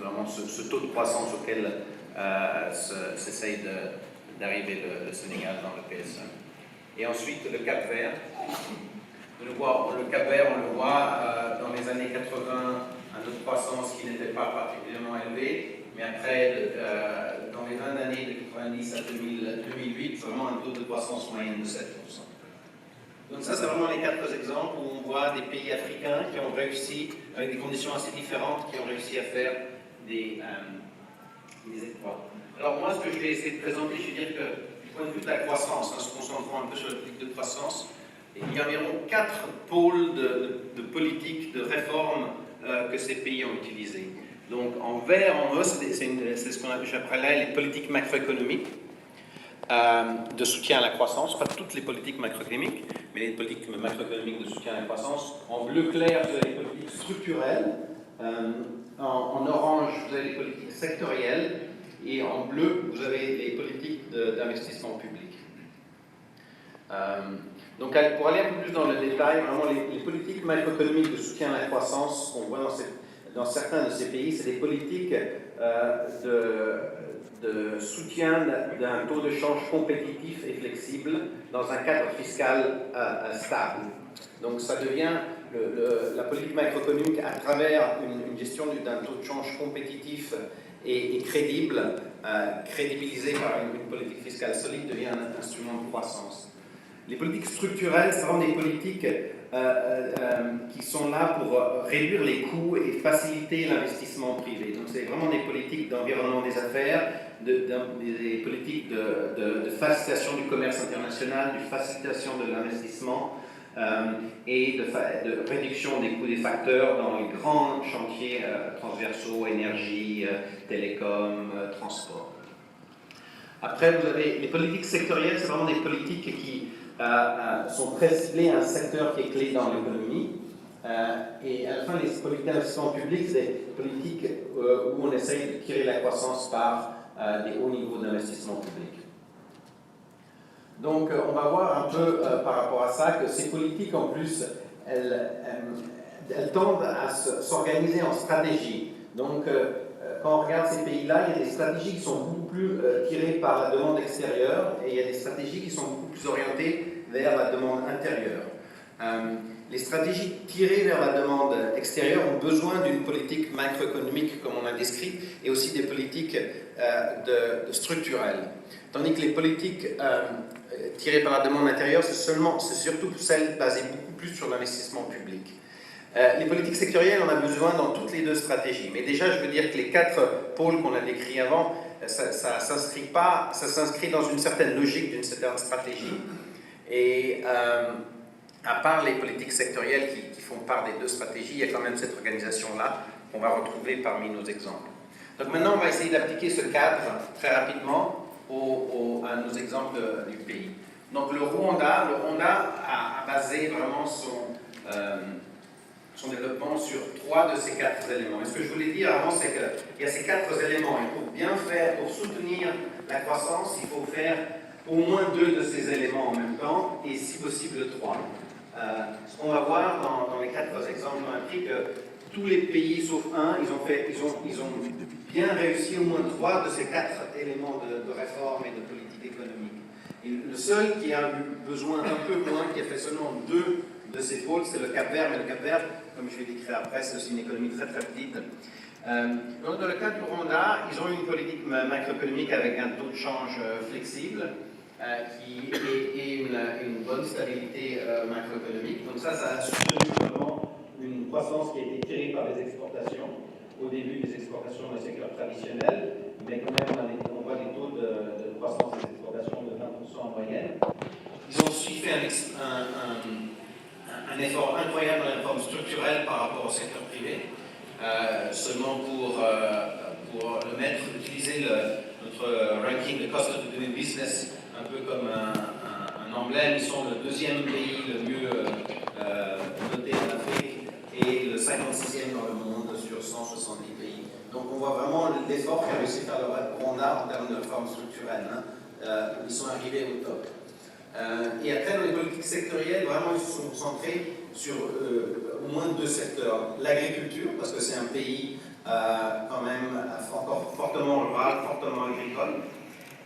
vraiment ce taux de croissance auquel s'essaye d'arriver le Sénégal dans le PSE. Et ensuite, le Cap Vert. Le Cap Vert, on le voit dans les années 80, un taux de croissance qui n'était pas particulièrement élevé, mais après, dans les 20 années de 90 à 2008, vraiment un taux de croissance moyenne de 7%. Donc ça, c'est vraiment les 4 exemples où on voit des pays africains qui ont réussi, avec des conditions assez différentes, qui ont réussi à faire des exploits. Alors moi, ce que je vais essayer de présenter, je vais dire que du point de vue de la croissance, en se concentrant un peu sur le politique de croissance, il y a environ 4 pôles de politique, de réforme que ces pays ont utilisés. Donc en vert, en haut, c'est ce qu'on j'appellerais les politiques macroéconomiques de soutien à la croissance, pas toutes les politiques macroéconomiques, mais les politiques macroéconomiques de soutien à la croissance. En bleu clair, vous avez les politiques structurelles, en orange, vous avez les politiques sectorielles, et en bleu, vous avez les politiques d'investissement public. Donc, pour aller un peu plus dans le détail, vraiment les politiques macroéconomiques de soutien à la croissance qu'on voit dans certains de ces pays, c'est des politiques de soutien d'un taux de change compétitif et flexible dans un cadre fiscal stable. Donc, ça devient la politique macroéconomique à travers une gestion d'un taux de change compétitif et crédible, crédibilisé par une politique fiscale solide, devient un instrument de croissance. Les politiques structurelles, c'est vraiment des politiques qui sont là pour réduire les coûts et faciliter l'investissement privé. Donc, c'est vraiment des politiques d'environnement des affaires, des politiques de facilitation du commerce international, de facilitation de l'investissement et de réduction des coûts des facteurs dans les grands chantiers transversaux, énergie, télécom, transport. Après, vous avez les politiques sectorielles, c'est vraiment des politiques qui sont très ciblées à un secteur qui est clé dans l'économie. Et à la fin, les politiques d'investissement public, c'est des politiques où on essaye de tirer la croissance par des hauts niveaux d'investissement public. Donc, on va voir un peu par rapport à ça que ces politiques, en plus, elles tendent à s'organiser en stratégie. Donc, quand on regarde ces pays-là, il y a des stratégies qui sont beaucoup plus tirées par la demande extérieure et il y a des stratégies qui sont beaucoup plus orientées vers la demande intérieure. Les stratégies tirées vers la demande extérieure ont besoin d'une politique macroéconomique, comme on a décrit, et aussi des politiques structurelles. Tandis que les politiques tirées par la demande intérieure, c'est surtout celles basées beaucoup plus sur l'investissement public. Les politiques sectorielles, on a besoin dans toutes les 2 stratégies. Mais déjà, je veux dire que les 4 pôles qu'on a décrits avant, ça s'inscrit dans une certaine logique, d'une certaine stratégie. Et à part les politiques sectorielles qui font part des 2 stratégies, il y a quand même cette organisation-là qu'on va retrouver parmi nos exemples. Donc maintenant, on va essayer d'appliquer ce cadre très rapidement à nos exemples du pays. Donc le Rwanda a basé vraiment son développement sur 3 de ces 4 éléments. Et ce que je voulais dire avant, c'est qu'il y a ces 4 éléments. Et pour bien faire, pour soutenir la croissance, il faut faire au moins 2 de ces éléments en même temps, et si possible 3. Ce qu'on va voir dans les 4 exemples implique que tous les pays, sauf un, ils ont bien réussi au moins 3 de ces 4 éléments de réforme et de politique économique. Et le seul qui a eu besoin un peu moins, qui a fait seulement 2 de ces pôles, c'est le Cap Vert, mais le Cap Vert, comme je vais décrire après, c'est aussi une économie très très petite. Donc dans le cas du Rwanda, ils ont eu une politique macroéconomique avec un taux de change flexible et une bonne stabilité macroéconomique. Donc ça a soutenu vraiment une croissance qui a été tirée par les exportations, au début des exportations dans le secteur traditionnel, mais quand même on voit des taux de croissance des exportations de 20% en moyenne. Ils ont aussi fait un effort incroyable dans la réforme structurelle par rapport au secteur privé, seulement pour le mettre, utiliser notre ranking de cost of doing business un peu comme un emblème. Ils sont le 2e pays le mieux noté en Afrique et le 56e dans le monde sur 170 pays. Donc on voit vraiment l'effort qu'a réussi à faire le Rwanda en termes de réforme structurelle. Ils sont arrivés au top. Et après, dans les politiques sectorielles, vraiment, ils se sont concentrés sur au moins 2 secteurs. L'agriculture, parce que c'est un pays quand même fortement agricole.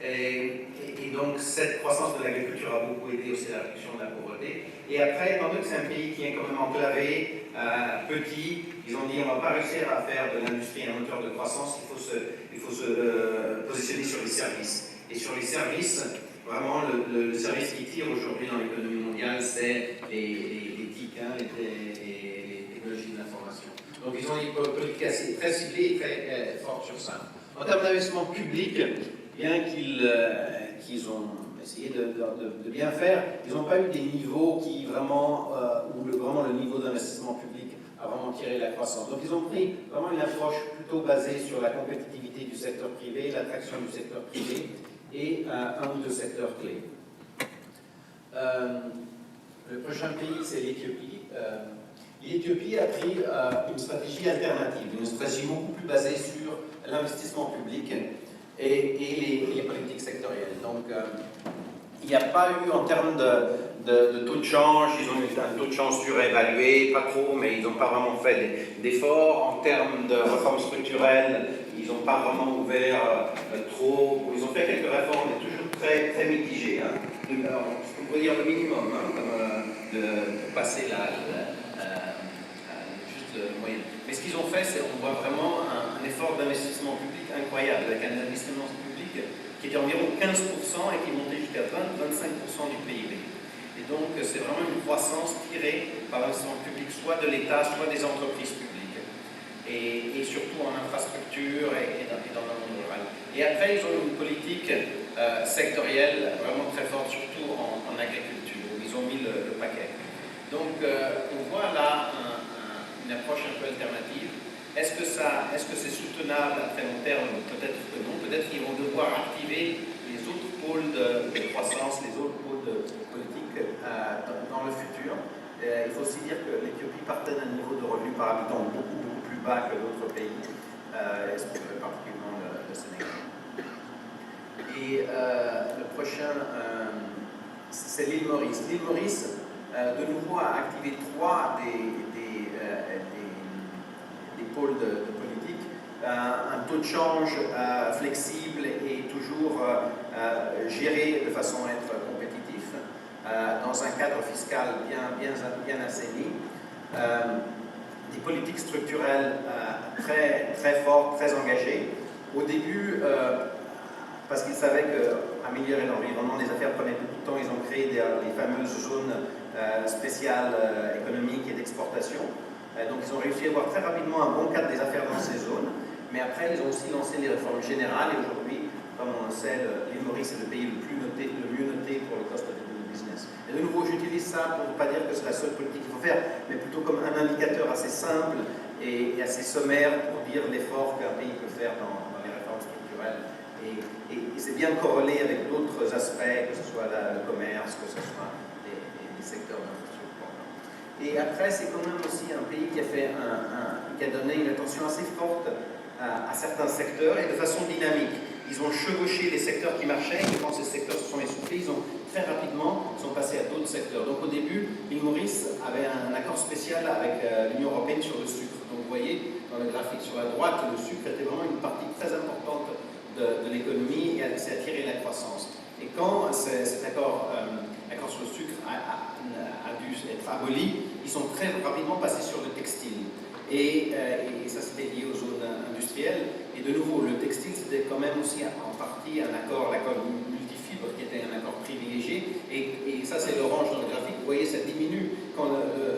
Et donc, cette croissance de l'agriculture a beaucoup aidé aussi à la réduction de la pauvreté. Et après, étant donné que c'est un pays qui est quand même enclavé, petit, ils ont dit on ne va pas réussir à faire de l'industrie un moteur de croissance, il faut se positionner sur les services. Et sur les services, vraiment, le service qui tire aujourd'hui dans l'économie mondiale, c'est les TIC, les technologies de l'information. Donc, ils ont une politique assez, très ciblée et très forte sur ça. En termes d'investissement public, bien qu'ils ont essayé de bien faire, ils n'ont pas eu des niveaux qui vraiment, où vraiment le niveau d'investissement public a vraiment tiré la croissance. Donc ils ont pris vraiment une approche plutôt basée sur la compétitivité du secteur privé, l'attraction du secteur privé et un ou deux secteurs clés. Le prochain pays, c'est l'Éthiopie. L'Éthiopie a pris une stratégie alternative, une stratégie beaucoup plus basée sur l'investissement public et les politiques sectorielles. Donc, il n'y a pas eu, en termes de taux de change, ils ont eu un taux de change surévalué, pas trop, mais ils n'ont pas vraiment fait d'efforts. En termes de réformes structurelles, ils n'ont pas vraiment ouvert trop. Ils ont fait quelques réformes, mais toujours très, très mitigées. Hein. On pourrait dire le minimum, hein, comme pour passer juste le moyen. Mais ce qu'ils ont fait, c'est qu'on voit vraiment un effort d'investissement public incroyable, avec un investissement public qui était environ 15% et qui montait jusqu'à 20-25% du PIB. Et donc, c'est vraiment une croissance tirée par l'investissement public, soit de l'État, soit des entreprises publiques. Et surtout en infrastructure et dans le monde rural. Et après, ils ont une politique sectorielle vraiment très forte, surtout en agriculture, où ils ont mis le paquet. Donc, on voit là une approche un peu alternative. Est-ce que c'est soutenable à très long terme? Peut-être que non. Peut-être qu'ils vont devoir activer les autres pôles de croissance, les autres pôles de politique dans le futur. Il faut aussi dire que l'Éthiopie partait d'un niveau de revenu par habitant beaucoup plus bas que d'autres pays, particulièrement le Sénégal. Et le prochain, c'est l'île Maurice. L'île Maurice, de nouveau, a activé 3 des pôles de politique, un taux de change flexible et toujours géré de façon à être compétitif, dans un cadre fiscal bien assaini, des politiques structurelles très fortes, très engagées. Au début, parce qu'ils savaient qu'améliorer l'environnement des affaires prenait beaucoup de temps, ils ont créé les fameuses zones spéciales économiques et d'exportation. Donc ils ont réussi à avoir très rapidement un bon cadre des affaires dans ces zones, mais après ils ont aussi lancé les réformes générales et aujourd'hui, comme on le sait, l'île Maurice est le pays le mieux noté pour le cost of doing business. Et de nouveau, j'utilise ça pour ne pas dire que c'est la seule politique qu'il faut faire, mais plutôt comme un indicateur assez simple et assez sommaire pour dire l'effort qu'un pays peut faire dans les réformes structurelles. Et c'est bien corrélé avec d'autres aspects, que ce soit le commerce, que ce soit les secteurs d'infrastructure. Et après, c'est quand même aussi un pays qui a donné une attention assez forte à certains secteurs et de façon dynamique. Ils ont chevauché les secteurs qui marchaient, et quand ces secteurs se sont essoufflés, ils ont très rapidement sont passés à d'autres secteurs. Donc au début, l'île Maurice avait un accord spécial avec l'Union européenne sur le sucre. Donc vous voyez, dans le graphique sur la droite, le sucre était vraiment une partie très importante de l'économie et c'est attiré la croissance. Et quand cet accord sur le sucre a dû être aboli, ils sont très rapidement passés sur le textile. Et ça c'était lié aux zones industrielles. Et de nouveau, le textile c'était quand même aussi en partie l'accord multifibre qui était un accord privilégié. Et ça c'est l'orange dans le graphique. Vous voyez, ça diminue. Quand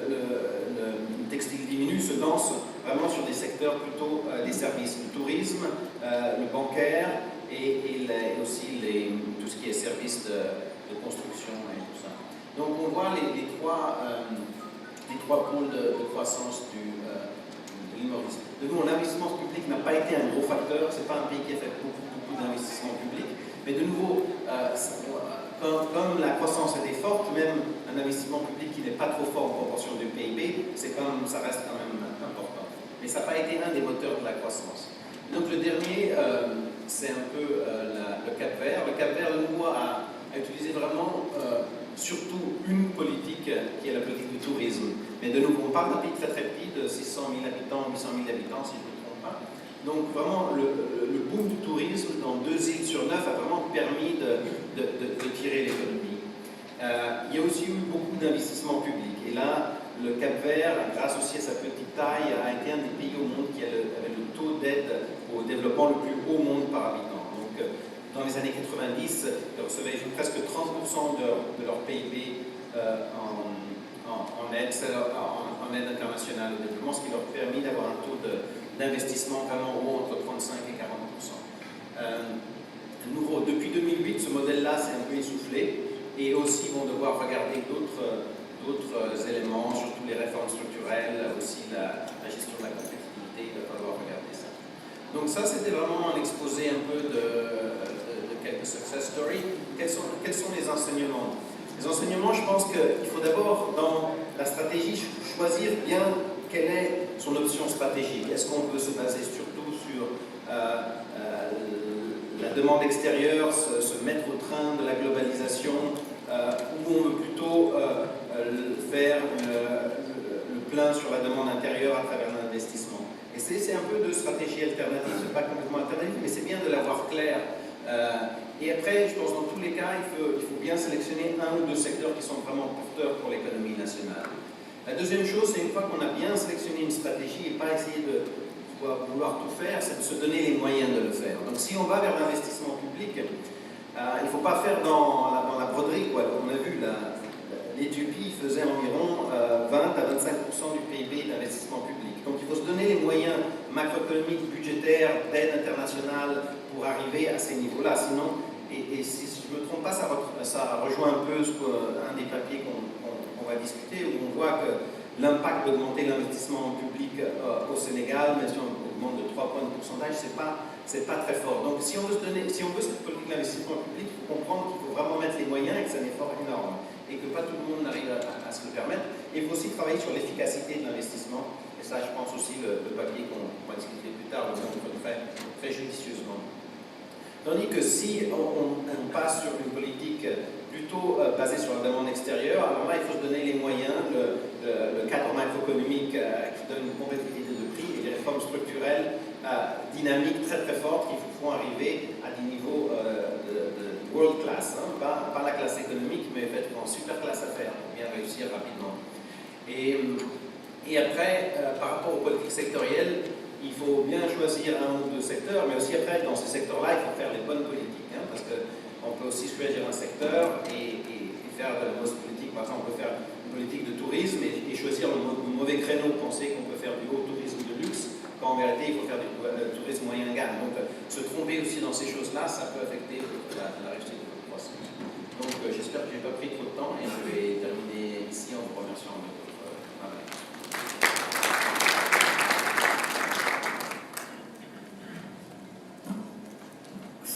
le textile diminue, se lance vraiment sur des secteurs plutôt des services, le tourisme, le bancaire et aussi tout ce qui est services de construction et tout ça. Donc on voit les trois pôles de croissance de l'île Maurice. De nouveau, l'investissement public n'a pas été un gros facteur, c'est pas un pays qui a fait beaucoup d'investissement public, mais de nouveau, comme la croissance était forte, même un investissement public qui n'est pas trop fort en proportion du PIB, ça reste quand même important. Mais ça n'a pas été un des moteurs de la croissance. Donc le dernier, c'est un peu le Cap-Vert. Le Cap-Vert, de nouveau, a utilisé vraiment surtout une politique qui est la politique du tourisme. Mais de nouveau, on parle d'un pays très très petit, de 600 000 habitants, 800 000 habitants, si je ne me trompe pas. Donc vraiment, le boom du tourisme dans 2 îles sur 9 a vraiment permis de tirer l'économie. Il y a aussi eu beaucoup d'investissements publics. Et là, le Cap-Vert, grâce aussi à sa petite taille, a été un des pays au monde qui avait le taux d'aide au développement le plus haut au monde par habitant. Donc, dans les années 90, ils recevaient presque 30% de leur PIB en aide internationale au développement, ce qui leur a permis d'avoir un taux d'investissement vraiment haut, entre 35 et 40%. Depuis 2008, ce modèle-là s'est un peu essoufflé, et aussi vont devoir regarder d'autres éléments, surtout les réformes structurelles, aussi la gestion de la compétitivité, il va falloir regarder ça. Donc ça, c'était vraiment un exposé un peu de quelques success stories. Quels sont les enseignements? Les enseignements, je pense qu'il faut d'abord, dans la stratégie, choisir bien quelle est son option stratégique. Est-ce qu'on peut se baser surtout sur la demande extérieure, se mettre au train de la globalisation, ou on veut plutôt faire le plein sur la demande intérieure à travers l'investissement. Et c'est un peu de stratégie alternative, c'est pas complètement alternative, mais c'est bien de l'avoir clair. Et après, je pense dans tous les cas, il faut bien sélectionner 1 ou 2 secteurs qui sont vraiment porteurs pour l'économie nationale. La deuxième chose, c'est une fois qu'on a bien sélectionné une stratégie et pas essayer de vouloir tout faire, c'est de se donner les moyens de le faire. Donc si on va vers l'investissement public, il ne faut pas faire dans la broderie, quoi. Comme on a vu, l'Éthiopie faisait environ 20 à 25% du PIB d'investissement public. Donc il faut se donner les moyens macroéconomiques, budgétaires, d'aide internationale pour arriver à ces niveaux-là. Sinon, et si je ne me trompe pas, ça rejoint un peu un des papiers qu'on va discuter, où on voit que l'impact d'augmenter l'investissement public au Sénégal, même si on augmente de 3 points de pourcentage, c'est pas très fort. Donc si on veut cette politique d'investissement public, il faut comprendre qu'il faut vraiment mettre les moyens et que c'est un effort énorme et que pas tout le monde n'arrive à se le permettre. Et il faut aussi travailler sur l'efficacité de l'investissement. Et ça, je pense aussi, le papier qu'on va discuter plus tard, le montre très judicieusement. Tandis que si on passe sur une politique plutôt basée sur la demande extérieure, alors là, il faut se donner les moyens, le cadre macroéconomique qui donne une compétitivité de prix et des réformes structurelles dynamiques très très fortes qui font arriver à des niveaux de world class, hein, pas la classe économique, mais fait en super classe affaires pour bien réussir rapidement. Et après, par rapport aux politiques sectorielles, il faut bien choisir 1 ou 2 secteurs, mais aussi après, dans ces secteurs-là, il faut faire les bonnes politiques, hein, parce qu'on peut aussi choisir un secteur et faire de la mauvaise politique. Par exemple, on peut faire une politique de tourisme et choisir le mauvais créneau, penser qu'on peut faire du haut tourisme de luxe, quand en réalité, il faut faire du tourisme moyen gamme. Donc, se tromper aussi dans ces choses-là, ça peut affecter la